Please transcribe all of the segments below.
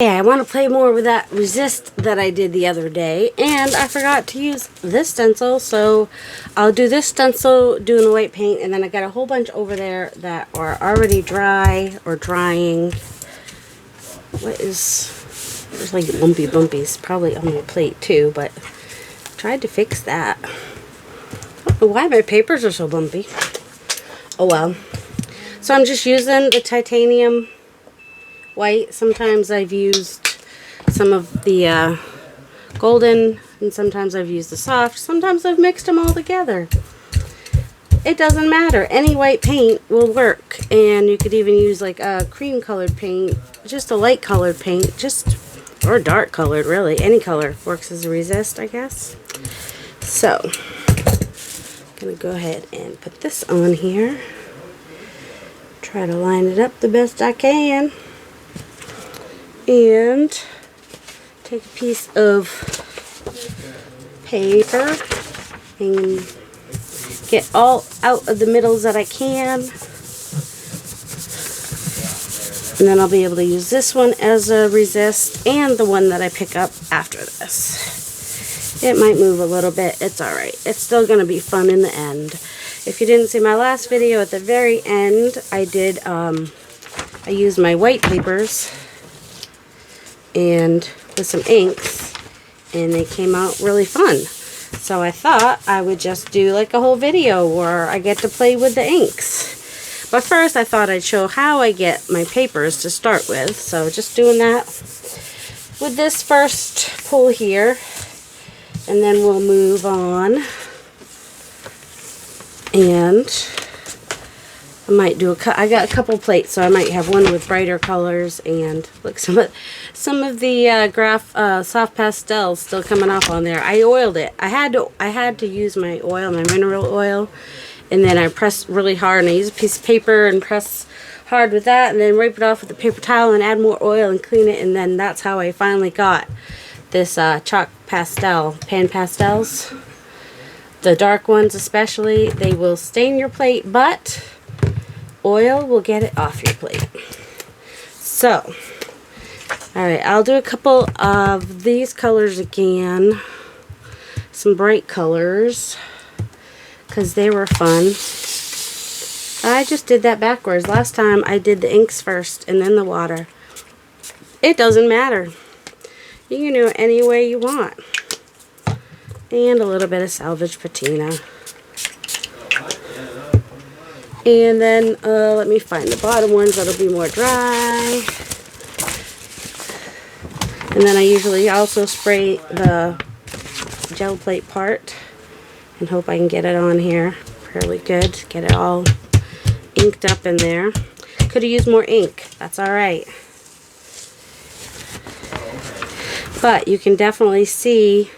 Yeah, I want to play more with that resist that I did the other day, and I forgot to use this stencil, so I'll do this stencil doing the white paint, and then I got a whole bunch over there that are already dry or drying. There's like lumpy bumpies, probably on my plate too, but I tried to fix that. I don't know why my papers are so bumpy. Oh well. So I'm just using the titanium white. Sometimes I've used some of the golden, and sometimes I've used the soft. Sometimes I've mixed them all together. It doesn't matter. Any white paint will work, and you could even use like a cream colored paint, just a light colored paint, or dark colored, really. Any color works as a resist, I guess. So I'm gonna go ahead and put this on here. Try to line it up the best I can. And take a piece of paper and get all out of the middles that I can. And then I'll be able to use this one as a resist and the one that I pick up after this. It might move a little bit. It's alright. It's still going to be fun in the end. If you didn't see my last video, at the very end, I used my white papers and with some inks, and they came out really fun. So I thought I would just do like a whole video where I get to play with the inks. But first I thought I'd show how I get my papers to start with. So just doing that with this first pull here, and then we'll move on. And I might do I got a couple plates, so I might have one with brighter colors, and look, some of the soft pastels still coming off on there. I oiled it. I had to use my oil, my mineral oil, and then I pressed really hard, and I used a piece of paper and press hard with that, and then wipe it off with a paper towel and add more oil and clean it, and then that's how I finally got this chalk pastel, pan pastels. The dark ones especially, they will stain your plate, but oil will get it off your plate. So, alright, I'll do a couple of these colors again. Some bright colors, because they were fun. I just did that backwards. Last time I did the inks first and then the water. It doesn't matter. You can do it any way you want. And a little bit of salvage patina. And then let me find the bottom ones that'll be more dry. And then I usually also spray the gel plate part and hope I can get it on here fairly good. Get it all inked up in there. Could have used more ink. That's alright. But you can definitely see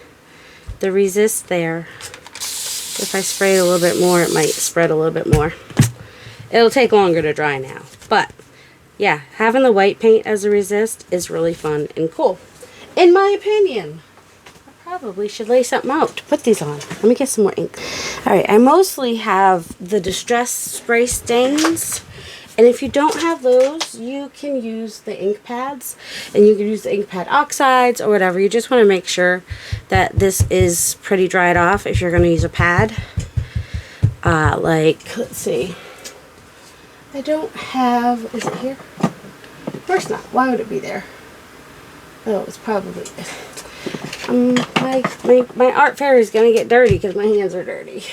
the resist there. If I spray it a little bit more, it might spread a little bit more. It'll take longer to dry now. But, yeah, having the white paint as a resist is really fun and cool. In my opinion. I probably should lay something out to put these on. Let me get some more ink. Alright, I mostly have the Distress spray stains. And if you don't have those, you can use the ink pads. And you can use the ink pad oxides or whatever. You just want to make sure that this is pretty dried off if you're going to use a pad. Let's see. I don't have, is it here? Of course not. Why would it be there? Oh, it's probably, my art fairy is going to get dirty because my hands are dirty.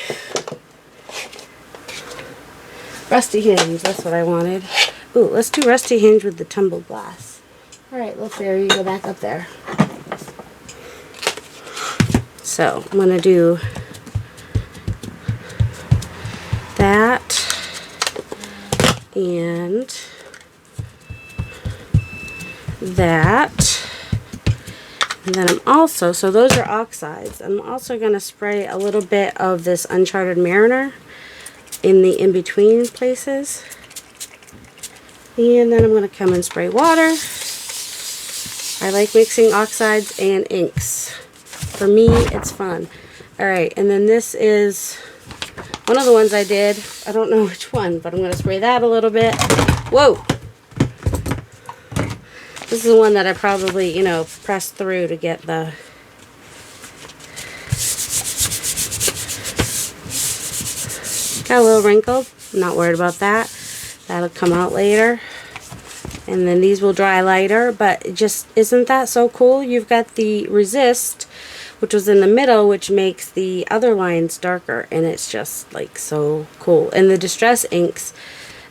Rusty hinge, that's what I wanted. Ooh, let's do rusty hinge with the tumbled glass. Alright, little fairy, you go back up there. So, I'm going to do that. And that. And then I'm also, so those are oxides. I'm also going to spray a little bit of this Uncharted Mariner in the in-between places. And then I'm going to come and spray water. I like mixing oxides and inks. For me, it's fun. Alright, and then this is one of the ones I did. I don't know which one, but I'm going to spray that a little bit. Whoa! This is one that I probably, you know, pressed through to get the... Got a little wrinkled. I'm not worried about that. That'll come out later. And then these will dry lighter, but just, isn't that so cool? You've got the resist, which was in the middle, which makes the other lines darker, and it's just like so cool. And the distress inks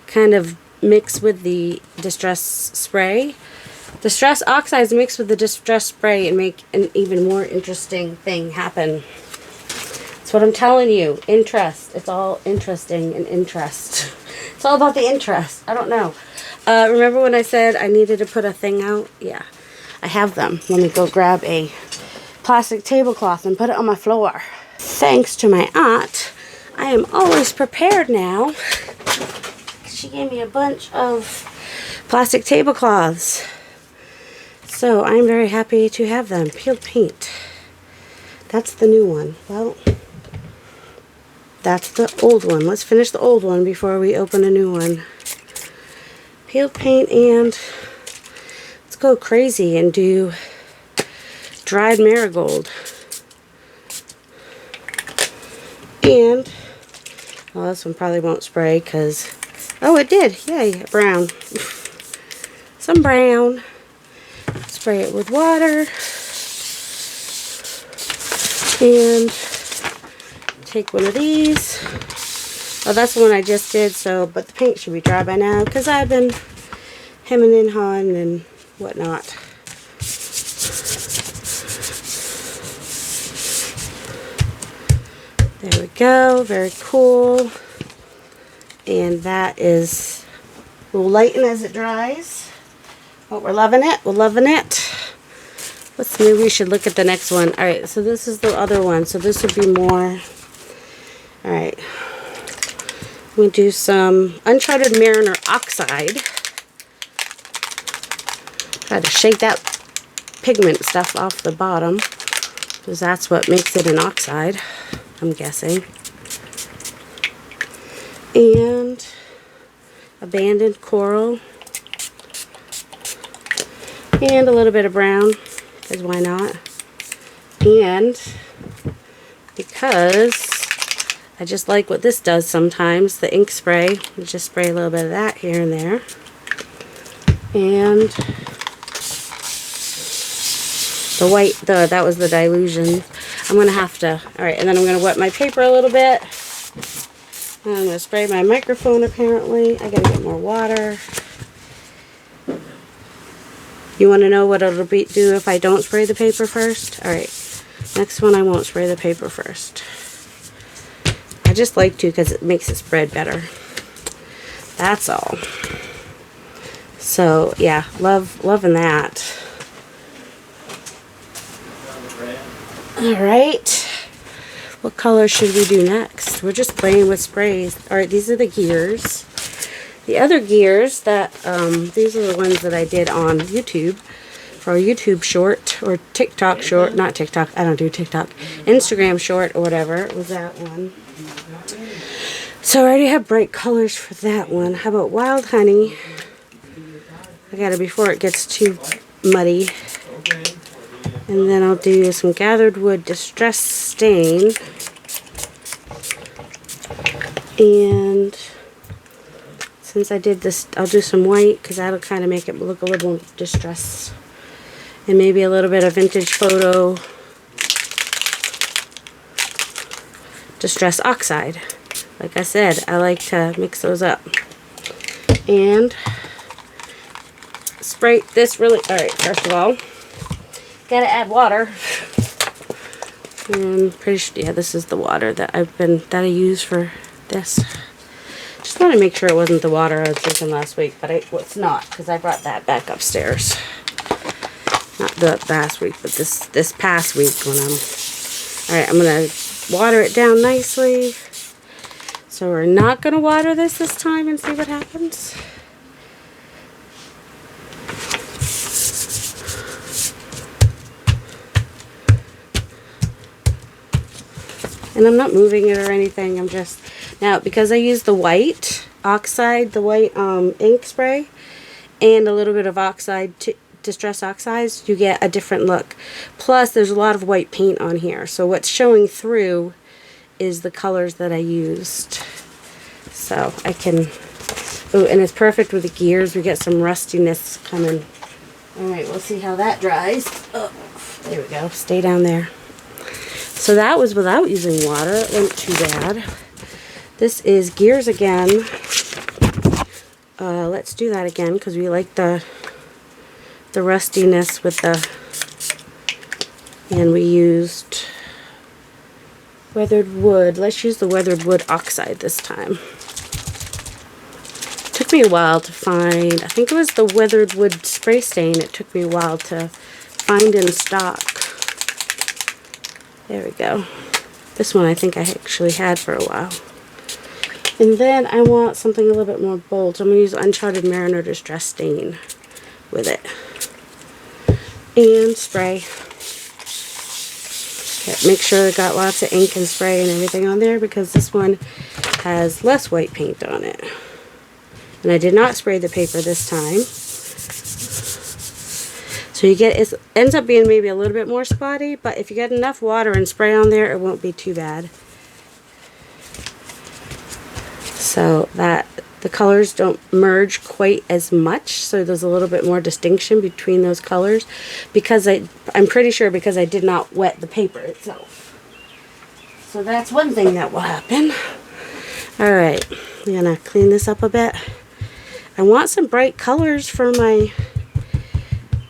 kind of mix with the distress spray. Distress oxides mix with the distress spray and make an even more interesting thing happen. That's what I'm telling you. Interest. It's all interesting and interest. It's all about the interest. I don't know. Remember when I said I needed to put a thing out? Yeah, I have them. Let me go grab a plastic tablecloth and put it on my floor. Thanks to my aunt, I am always prepared now. She gave me a bunch of plastic tablecloths. So I'm very happy to have them. Peeled paint. That's the new one. Well, that's the old one. Let's finish the old one before we open a new one. Peeled paint, and let's go crazy and do dried marigold. And, well, this one probably won't spray because, oh, it did. Yay, brown. Some brown. Spray it with water. And take one of these. Oh, that's the one I just did, so, but the paint should be dry by now because I've been hemming and hawing and whatnot. There we go, very cool. And that is, will lighten as it dries. But we're loving it, we're loving it. Let's, maybe we should look at the next one. Alright, so this is the other one, so this would be more, alright. We do some Uncharted Mariner Oxide. Try to shake that pigment stuff off the bottom, because that's what makes it an oxide, I'm guessing. And Abandoned Coral. And a little bit of brown, because why not? And because I just like what this does sometimes, the ink spray. You just spray a little bit of that here and there. And the white, that was the dilution. I'm going to have to, alright, and then I'm going to wet my paper a little bit. And I'm going to spray my microphone apparently. I got to get more water. You want to know what it'll do if I don't spray the paper first? Alright, next one I won't spray the paper first. I just like to because it makes it spread better. That's all. So yeah, loving that. Alright. What color should we do next? We're just playing with sprays. Alright, these are the gears. The other gears that, these are the ones that I did on YouTube. For a YouTube short, or TikTok short, not TikTok, I don't do TikTok. Instagram short or whatever, was that one. So I already have bright colors for that one. How about Wild Honey? I got it before it gets too muddy. And then I'll do some Gathered Wood Distress Stain. And since I did this, I'll do some white because that'll kind of make it look a little distressed. And maybe a little bit of Vintage Photo Distress Oxide. Like I said, I like to mix those up. And spray this really, alright, first of all, gotta add water. And pretty sure, yeah, this is the water that I use for this. Just want to make sure it wasn't the water I was drinking last week, but it's not, because I brought that back upstairs. Not the last week, but this past week when alright, I'm gonna water it down nicely. So we're not gonna water this time and see what happens. And I'm not moving it or anything, I'm just, now because I use the white oxide, the white ink spray, and a little bit of oxide to Distress Oxides, you get a different look. Plus, there's a lot of white paint on here. So what's showing through is the colors that I used. So I can... Oh, and it's perfect with the gears. We get some rustiness coming. Alright, we'll see how that dries. Oh, there we go. Stay down there. So that was without using water. It wasn't too bad. This is gears again. Let's do that again because we like the rustiness with the... And we used weathered wood. Let's use the weathered wood oxide this time. Took me a while to find, I think it was the weathered wood spray stain. It took me a while to find in stock. There we go. This one I think I actually had for a while. And then I want something a little bit more bold. So I'm going to use Uncharted Mariner Distress Stain with it. And spray. Okay, make sure it got lots of ink and spray and everything on there because this one has less white paint on it. And I did not spray the paper this time. So you get, it ends up being maybe a little bit more spotty, but if you get enough water and spray on there, it won't be too bad. So that the colors don't merge quite as much, so there's a little bit more distinction between those colors because I'm pretty sure because I did not wet the paper itself. So that's one thing that will happen. Alright, I'm going to clean this up a bit. I want some bright colors for my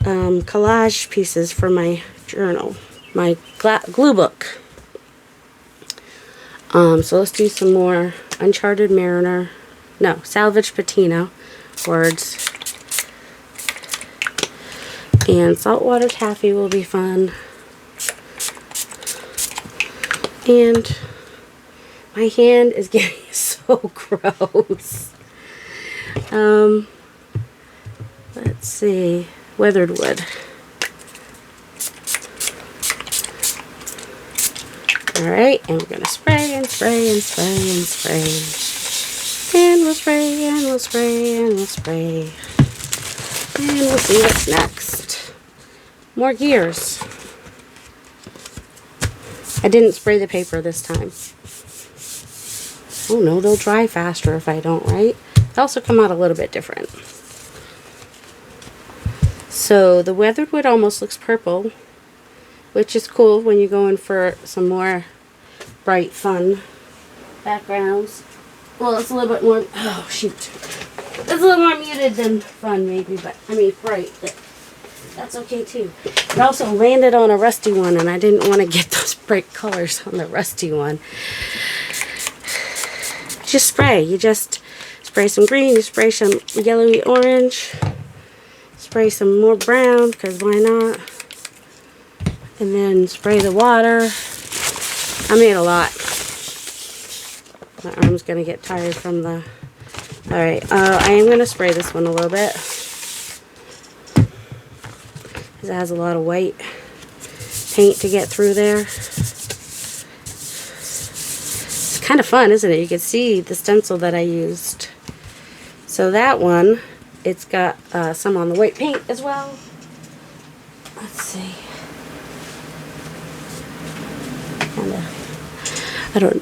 collage pieces for my journal, my glue book. So let's do some more Uncharted Mariner, no, Salvage Patina words. And Saltwater Taffy will be fun. And my hand is getting so gross. Let's see, weathered wood. Alright, and we're going to spray and spray and spray and spray. And we'll spray and we'll spray and we'll spray. And we'll see what's next. More gears. I didn't spray the paper this time. Oh no, they'll dry faster if I don't, right? They also come out a little bit different. So the weathered wood almost looks purple, which is cool when you're going for some more bright, fun backgrounds. Well, it's a little bit more, oh shoot. It's a little more muted than fun maybe, but I mean bright, but that's okay too. It also landed on a rusty one and I didn't want to get those bright colors on the rusty one. Just spray. You just spray some green, you spray some yellowy orange, spray some more brown, because why not? And then spray the water. I made a lot. My arm's going to get tired from the... Alright, I am going to spray this one a little bit. Because it has a lot of white paint to get through there. It's kind of fun, isn't it? You can see the stencil that I used. So that one, it's got some on the white paint as well. Let's see.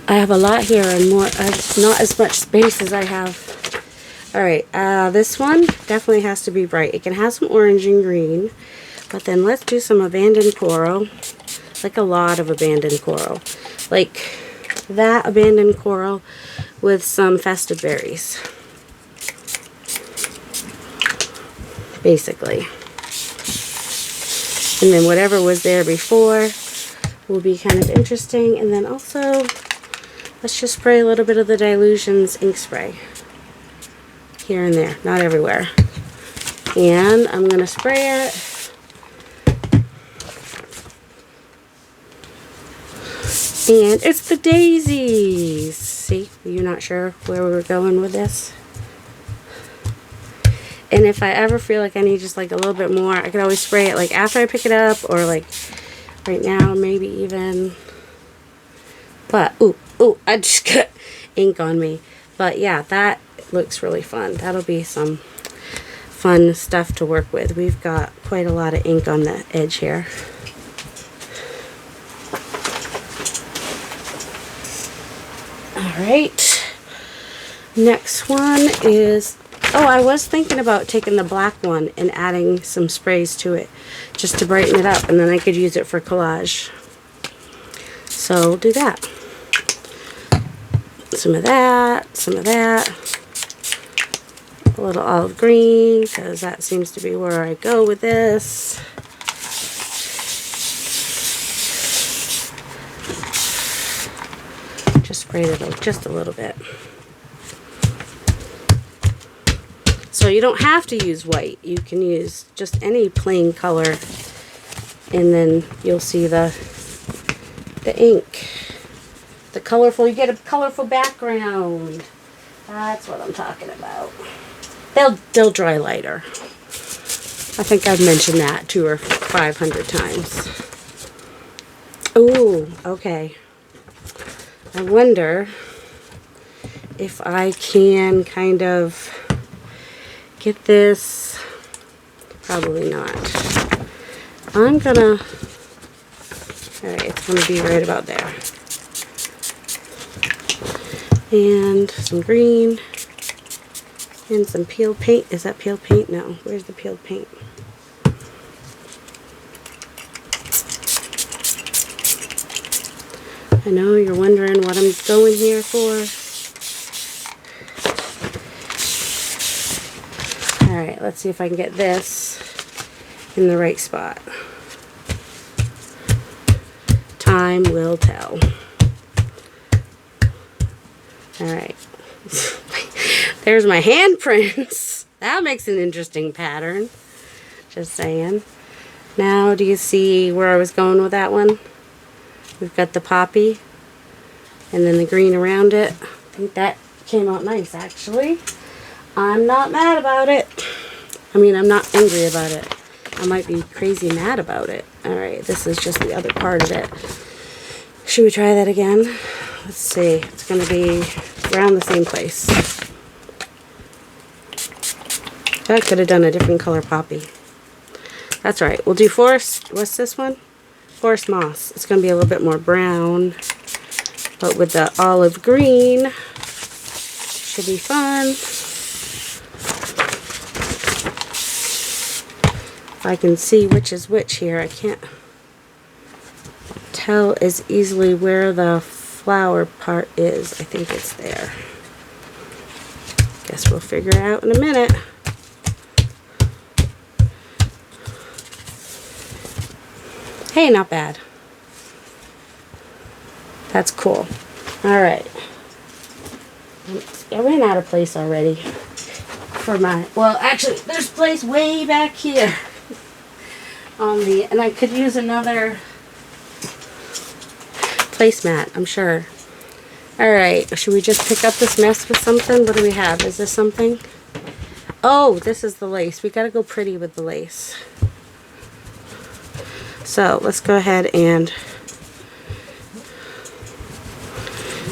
I have a lot here and more, not as much space as I have. Alright, this one definitely has to be bright. It can have some orange and green, but then let's do some abandoned coral. Like a lot of abandoned coral. Like that abandoned coral with some festive berries. Basically. And then whatever was there before will be kind of interesting. And then also, let's just spray a little bit of the Dilutions ink spray. Here and there, not everywhere. And I'm going to spray it. And it's the daisies. See, you're not sure where we were going with this. And if I ever feel like I need just like a little bit more, I could always spray it like after I pick it up or like right now, maybe even. But, ooh, I just got ink on me. But yeah, that looks really fun. That'll be some fun stuff to work with. We've got quite a lot of ink on the edge here. Alright, next one is, oh, I was thinking about taking the black one and adding some sprays to it just to brighten it up, and then I could use it for collage. So we'll do that. Some of that, a little olive green, because that seems to be where I go with this. Just sprayed it out just a little bit. So you don't have to use white. You can use just any plain color, and then you'll see the ink. The colorful, you get a colorful background. That's what I'm talking about. They'll dry lighter. I think I've mentioned that 200 or 500 times. Ooh, okay. I wonder if I can kind of get this. Probably not. I'm gonna, alright, it's gonna be right about there. And some green. And some peeled paint. Is that peeled paint? No. Where's the peeled paint? I know you're wondering what I'm going here for. Alright, let's see if I can get this in the right spot. Time will tell. Alright. There's my handprints. That makes an interesting pattern. Just saying. Now, do you see where I was going with that one? We've got the poppy and then the green around it. I think that came out nice, actually. I'm not mad about it. I mean, I'm not angry about it. I might be crazy mad about it. Alright, this is just the other part of it. Should we try that again? Let's see. It's going to be around the same place. I could have done a different color poppy. That's right. We'll do forest. What's this one? Forest moss. It's going to be a little bit more brown, but with the olive green, should be fun. If I can see which is which here, I can't tell as easily where the flower part is. I think it's there. Guess we'll figure it out in a minute. Hey, not bad. That's cool. Alright. I ran out of place already for my, well, actually, there's place way back here on the, and I could use another placemat, I'm sure. Alright, should we just pick up this mess with something? What do we have? Is this something? Oh, this is the lace. We gotta go pretty with the lace. So let's go ahead and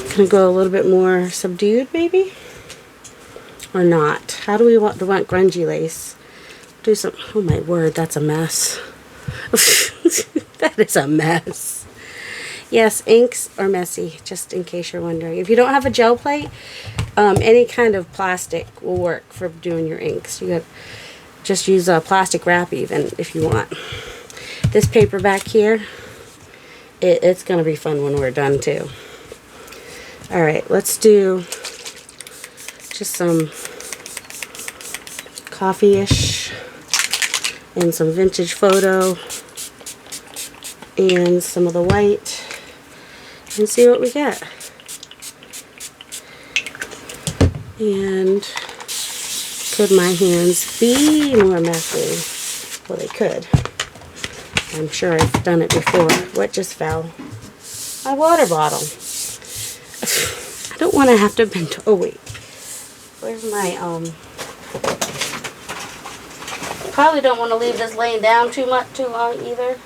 gonna go a little bit more subdued, maybe, or not. How do we want? Do we want grungy lace? Do some. Oh my word, that's a mess. That is a mess. Yes, inks are messy. Just in case you're wondering, if you don't have a gel plate, any kind of plastic will work for doing your inks. You got just use a plastic wrap even if you want. This paper back here, it's going to be fun when we're done too. Alright, let's do just some coffee-ish and some vintage photo and some of the white and see what we get. And could my hands be more messy? Well, they could. I'm sure I've done it before. What just fell? My water bottle. I don't want to have to bend. Oh wait, where's my Probably don't want to leave this laying down too long either.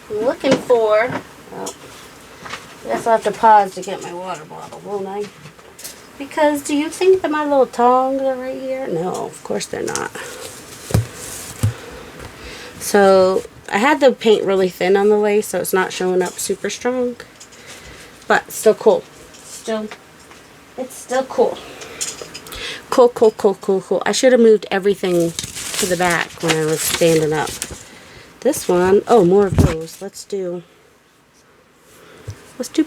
I'm looking for. Well, I guess I'll have to pause to get my water bottle, won't I? Because do you think that my little tongs are right here? No, of course they're not. So I had the paint really thin on the lace, so it's not showing up super strong. But still cool. It's still cool. Cool, cool, cool, cool, cool. I should have moved everything to the back when I was standing up. This one, oh, more of those. Let's do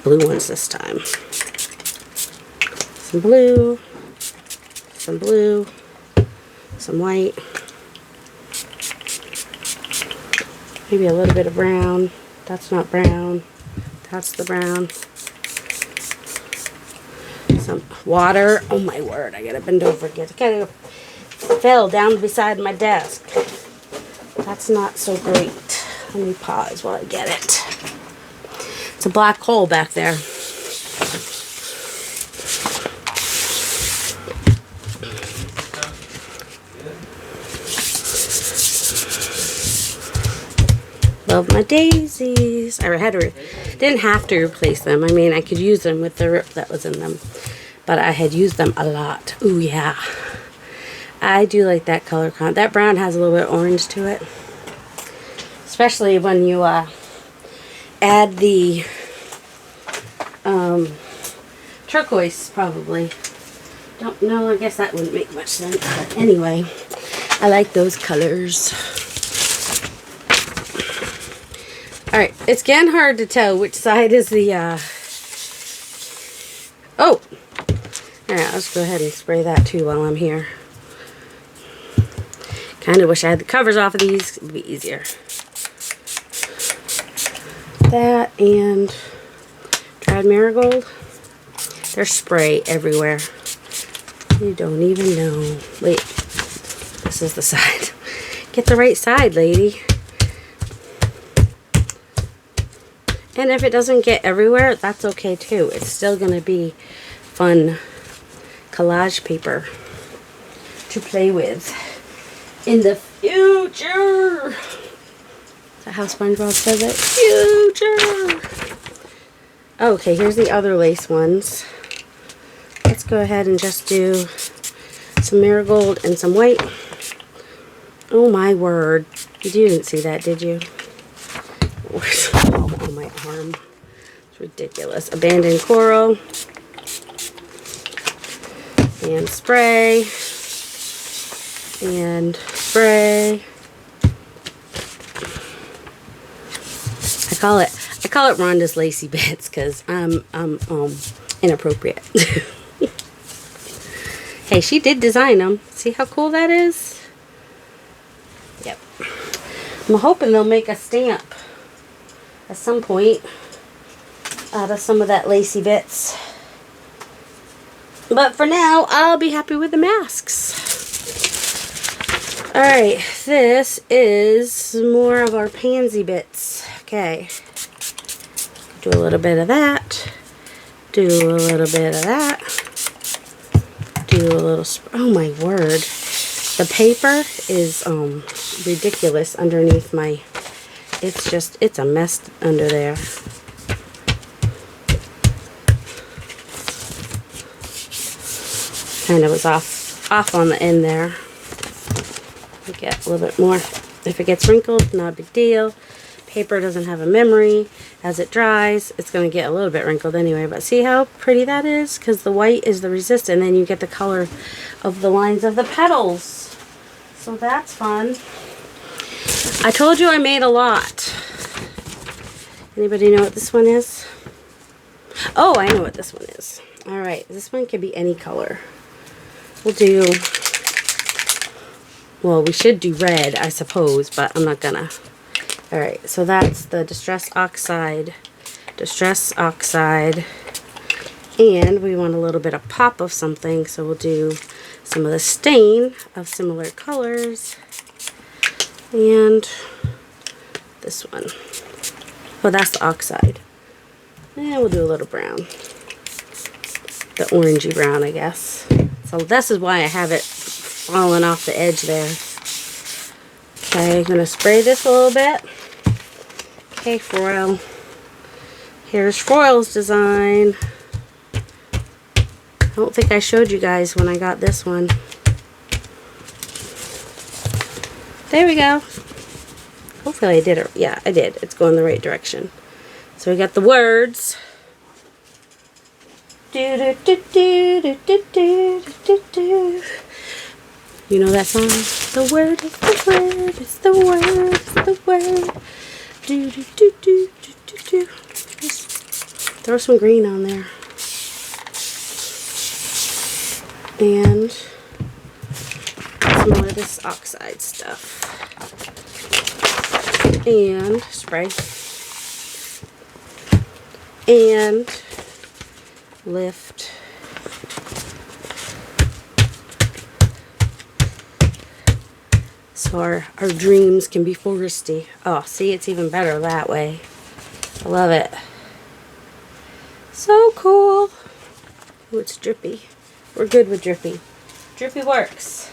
blue ones this time. Some blue, some white, maybe a little bit of brown. That's not brown. That's the brown. Some water. Oh my word, I gotta bend over again. It fell down beside my desk. That's not so great. Let me pause while I get it. It's a black hole back there. Love my daisies. I didn't have to replace them. I mean, I could use them with the rip that was in them. But I had used them a lot. Ooh, yeah. I do like that color. That brown has a little bit of orange to it. Especially when you add the turquoise, probably. Don't know. I guess that wouldn't make much sense. But anyway, I like those colors. Alright, it's getting hard to tell which side is the, oh! Alright, let's go ahead and spray that too while I'm here. Kind of wish I had the covers off of these. It would be easier. That and dried marigold. There's spray everywhere. You don't even know. Wait, this is the side. Get the right side, lady. And if it doesn't get everywhere, that's okay too. It's still going to be fun collage paper to play with in the future. Is that how SpongeBob says it? Future! Okay, here's the other lace ones. Let's go ahead and just do some marigold and some white. Oh my word. You didn't see that, did you? On my arm. It's ridiculous. Abandoned coral. And spray. And spray. I call it Rhonda's Lacy Bits because I'm inappropriate. Hey, she did design them. See how cool that is? Yep. I'm hoping they'll make a stamp at some point out of some of that Lacy Bits. But for now, I'll be happy with the masks. Alright, this is more of our pansy bits. Okay. Do a little bit of that. Do a little bit of that. Do a little... Oh my word. The paper is ridiculous underneath my... It's a mess under there. Kind of was off on the end there. Get a little bit more. If it gets wrinkled, not a big deal. Paper doesn't have a memory. As it dries, it's going to get a little bit wrinkled anyway. But see how pretty that is? Because the white is the resistant, and then you get the color of the lines of the petals. So that's fun. I told you I made a lot. Anybody know what this one is? Oh, I know what this one is. Alright, this one could be any color. We'll do... Well, we should do red, I suppose, but I'm not gonna. Alright, so that's the Distress Oxide. Distress Oxide. And we want a little bit of pop of something, so we'll do some of the stain of similar colors. And this one. Oh, that's the oxide. And we'll do a little brown. The orangey brown, I guess. So this is why I have it falling off the edge there. Okay, I'm going to spray this a little bit. Okay, foil. Here's foil's design. don't think I showed you guys when I got this one. There we go. Hopefully I did it. Yeah, I did. It's going the right direction. So we got the words. Do, do, do, do, do, do, do, do, do. You know that song? The word is the word, it's the word, it's the word. Do, do, do, do, do, do, do. Just throw some green on there. And some more of this oxide stuff. And spray. And lift. So our dreams can be foresty. Oh, see, it's even better that way. I love it. So cool. Oh, it's drippy. We're good with drippy. Drippy works.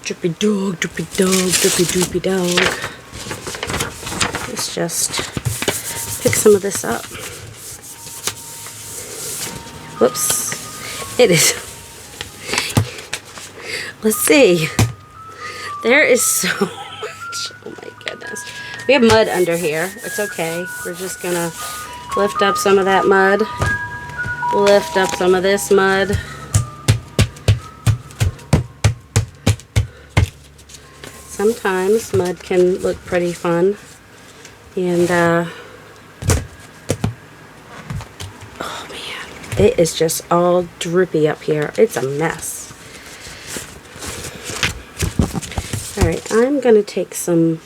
Drippy dog, drippy dog, drippy droopy dog. Let's just pick some of this up. Whoops. It is. Let's see. There is so much. Oh my goodness. We have mud under here. It's okay. We're just gonna lift up some of that mud. Lift up some of this mud. Sometimes mud can look pretty fun. And, oh man, it is just all drippy up here. It's a mess. Alright, I'm going to take some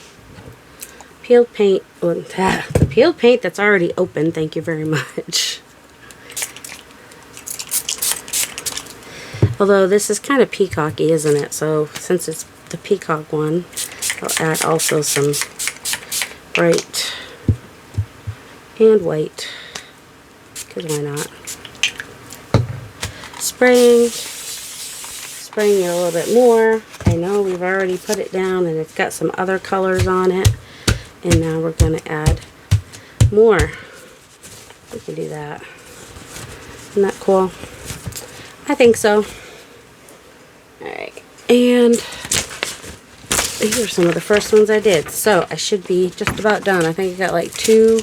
peeled paint. Well, the peeled paint that's already open, thank you very much. Although this is kind of peacocky, isn't it? So since it's the peacock one, I'll add also some bright and white, because why not? Spraying it a little bit more. I know we've already put it down and it's got some other colors on it, and now we're going to add more. We can do that. Isn't that cool? I think so. Alright, and these are some of the first ones I did. So I should be just about done. I think I got like two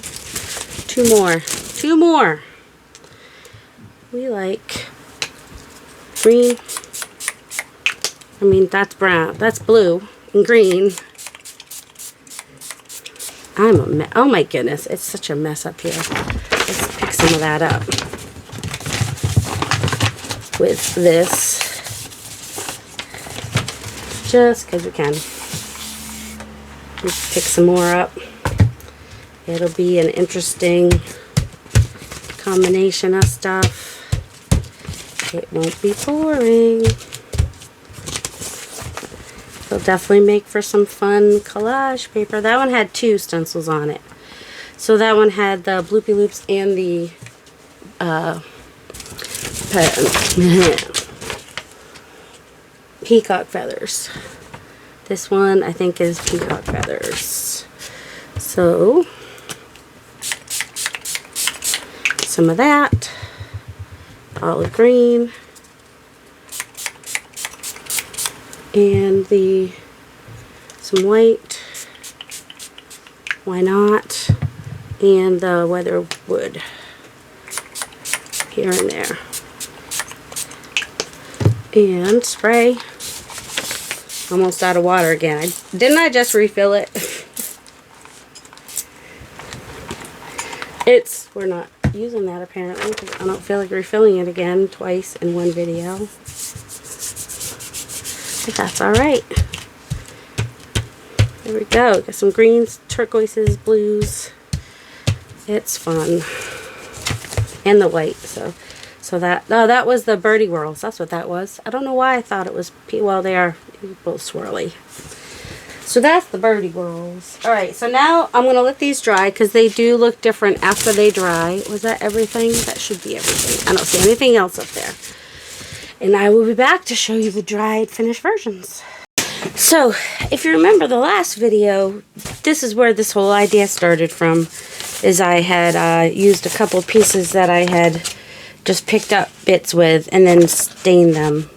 more. Two more. We like green. I mean, that's brown. That's blue and green. I'm a mess. Oh my goodness, it's such a mess up here. Let's pick some of that up with this. Just because we can. Let's pick some more up. It'll be an interesting combination of stuff. It won't be boring. It'll definitely make for some fun collage paper. That one had 2 stencils on it. So that one had the bloopy loops and the peacock feathers. This one I think is peacock feathers. So some of that, olive green, and some white, why not, and the weather wood here and there, and spray. Almost out of water again. Didn't I just refill it? We're not using that apparently because I don't feel like refilling it again twice in one video. But that's alright. There we go. Got some greens, turquoises, blues. It's fun. And the white. So that, oh, that was the birdie whirls. That's what that was. I don't know why I thought it was, well, they are both swirly. So that's the birdie whirls. Alright, so now I'm going to let these dry because they do look different after they dry. Was that everything? That should be everything. I don't see anything else up there. And I will be back to show you the dried finished versions. So, if you remember the last video, this is where this whole idea started from. Is I had used a couple pieces that I had just picked up bits with and then stained them.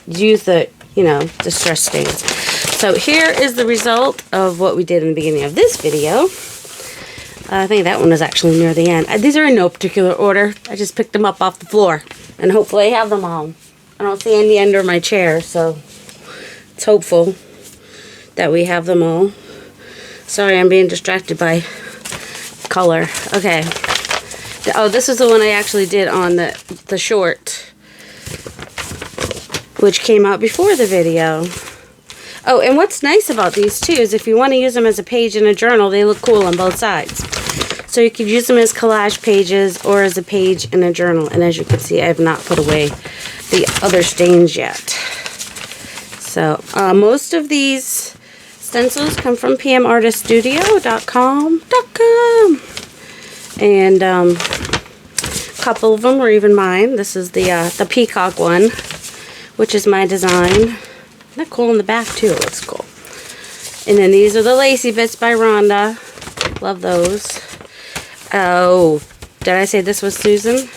Use the, you know, distress stains. So here is the result of what we did in the beginning of this video. I think that one was actually near the end. These are in no particular order. I just picked them up off the floor. And hopefully I have them all. I don't see any under my chair, so it's hopeful that we have them all. Sorry, I'm being distracted by color. Okay. Oh, this is the one I actually did on the short, which came out before the video. Oh, and what's nice about these too is if you want to use them as a page in a journal, they look cool on both sides. So you could use them as collage pages or as a page in a journal. And as you can see, I have not put away the other stains yet. So most of these stencils come from pmartiststudio.com. And a couple of them are even mine. This is the peacock one, which is my design. Isn't that cool in the back too? It looks cool. And then these are the lacy bits by Rhonda. Love those. Oh, did I say this was Susan?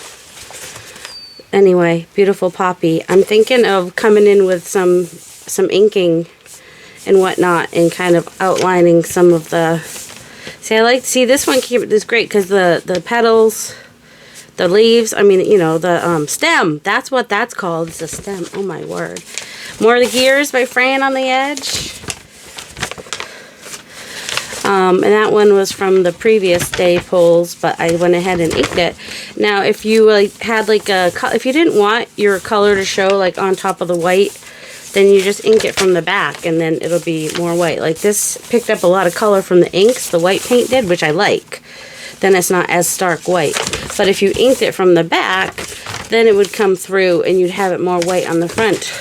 Anyway, beautiful poppy. I'm thinking of coming in with some inking and whatnot and kind of outlining some of the... See, this one is great because the petals, the leaves, I mean, you know, the stem. That's what that's called. It's a stem. Oh, my word. More of the gears by Fran on the edge. And that one was from the previous day pulls, but I went ahead and inked it. Now, if you had if you didn't want your color to show like on top of the white, then you just ink it from the back and then it'll be more white. Like this picked up a lot of color from the inks, the white paint did, which I like. Then it's not as stark white. But if you inked it from the back, then it would come through and you'd have it more white on the front.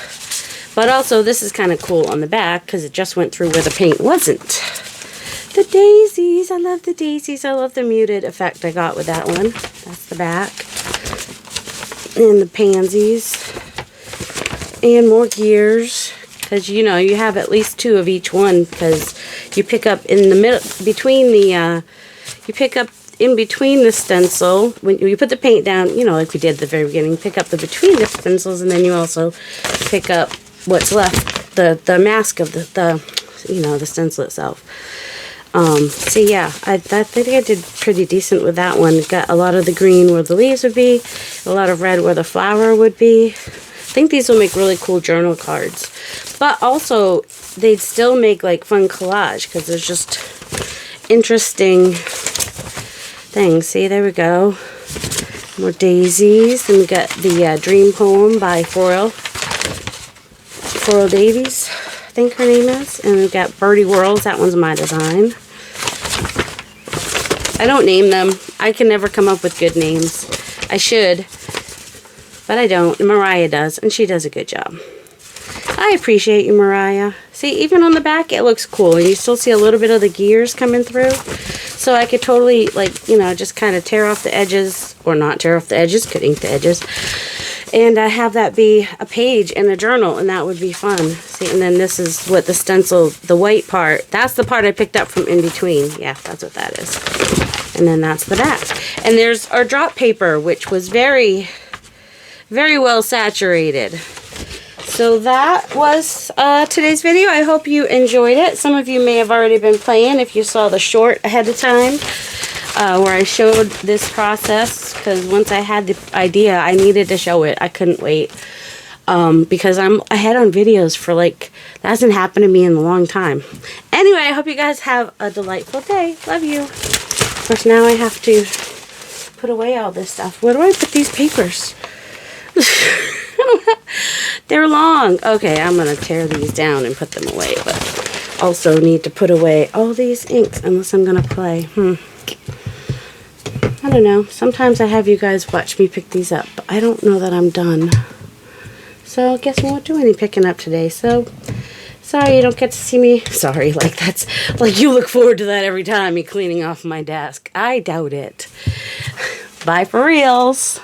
But also this is kind of cool on the back because it just went through where the paint wasn't. The daisies, I love the daisies. I love the muted effect I got with that one. That's the back. And the pansies. And more gears. Because, you know, you have at least 2 of each one. Because you pick up in the middle, between the, you pick up in between the stencil. When you put the paint down, you know, like we did at the very beginning. Pick up the between the stencils. And then you also pick up what's left. The mask of the you know, the stencil itself. So yeah, I think I did pretty decent with that one. Got a lot of the green where the leaves would be, a lot of red where the flower would be. I think these will make really cool journal cards. But also, they'd still make like fun collage because there's just interesting things. See, there we go. More daisies. And we got the Dream Poem by Foil Davies, I think her name is. And we've got Birdie Whirls. That one's my design. I don't name them. I can never come up with good names. I should, but I don't. Mariah does, and she does a good job. I appreciate you, Mariah. See, even on the back, it looks cool. And you still see a little bit of the gears coming through. So I could totally, like, you know, just kind of tear off the edges, or not tear off the edges, could ink the edges. And have that be a page in a journal, and that would be fun. See, and then this is what the stencil, the white part, that's the part I picked up from in between. Yeah, that's what that is. And then that's the back. And there's our drop paper, which was very, very well saturated. So that was today's video. I hope you enjoyed it. Some of you may have already been playing if you saw the short ahead of time. Where I showed this process, because once I had the idea, I needed to show it. I couldn't wait, because I'm ahead on videos for like, that hasn't happened to me in a long time. Anyway, I hope you guys have a delightful day. Love you. Of course, now I have to put away all this stuff. Where do I put these papers? They're long. Okay, I'm going to tear these down and put them away, but also need to put away all these inks unless I'm going to play. I don't know. Sometimes I have you guys watch me pick these up, but I don't know that I'm done. So I guess we won't do any picking up today. So sorry you don't get to see me. Sorry, like that's like you look forward to that every time, me cleaning off my desk. I doubt it. Bye for reals.